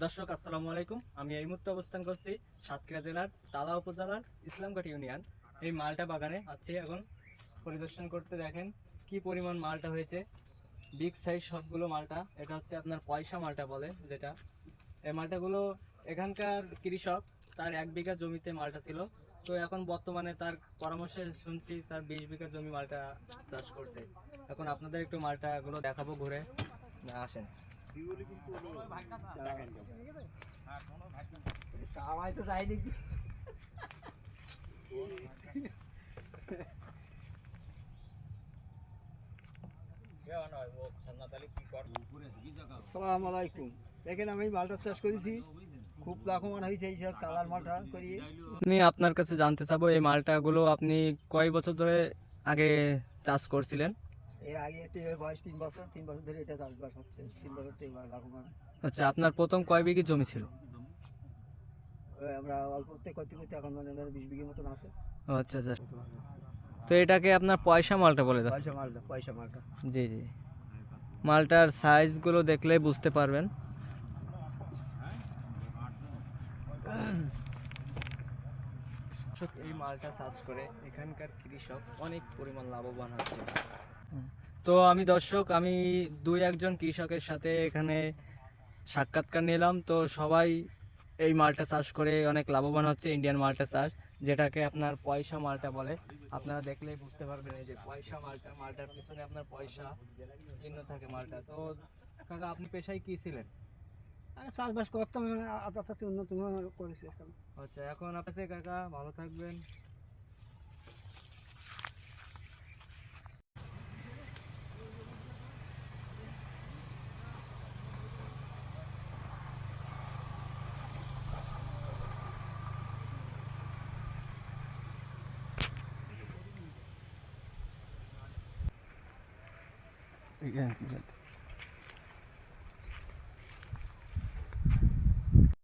দর্শক আসসালামু আলাইকুম। আমি এই মুহূর্তে অবস্থান করছি সাতক্ষীরা জেলার তালা উপজেলার ইসলামঘাট ইউনিয়ন। এই মালটা বাগানে আছি এখন পরিদর্শন করতে। দেখেন কি পরিমাণ মালটা হয়েছে, বিগ সাইজ সবগুলো মালটা। এটা হচ্ছে আপনার পয়সা মালটা বলে যেটা। এই মালটাগুলো এখানকার কৃষক তার 1 বিঘা জমিতে মালটা ছিল, তো এখন বর্তমানে তার পরামর্শে শুনছি তার 20 বিঘা জমি মালটা চাষ করছে। এখন আপনাদের একটু মালটাগুলো দেখাবো ঘুরে, আসেন। সবাই তো যাই দেখি। আসসালামু আলাইকুম। দেখেন আমি মালটা চাষ করেছি, খুব লাভবান হয়েছে এই সব কালার মালটা করি। আমি আপনার কাছে জানতে চাবো এই মালটাগুলো আপনি কয় বছর ধরে আগে চাষ করছিলেন? এর আগে বয়স 3 বছর, 3 বছর ধরে এটা চাষবাস হচ্ছে। 3 বছর থেকে লাভবান। আচ্ছা, আপনার প্রথম কয় বিঘি জমি ছিল? আমরা অল্পতে করতে করতে এখন মানে 20 বিঘের মতন আছে। ও আচ্ছা আচ্ছা। তো এটাকে আপনার পয়সা মালটা বলে দাও। পয়সা মালটা। জি জি, মালটার সাইজগুলো দেখলে বুঝতে পারবেন। এই মালটা চাষ করে এখানকার কৃষক অনেক পরিমাণ লাভবান হচ্ছে। তো আমি 2-1 জন কৃষকের সাথে এখানে সাক্ষাৎকার নিলাম, তো সবাই এই মালটা চাষ করে অনেক লাভবান হচ্ছে। ইন্ডিয়ান মালটা চাষ, যেটাকে আপনার পয়সা মালটা বলে। আপনারা দেখলেই বুঝতে পারবেন, এই যে পয়সা মালটা, মালটার পিছনে আপনার পয়সা চিহ্ন থাকে মালটা। তো কাকা, আপনি পেশায় কি ছিলেন? চাষবাস করতাম, আস্তে আস্তে উন্নত করেছি। আচ্ছা, এখন আপনার কাকা ভালো থাকবেন। ঠিক আছে।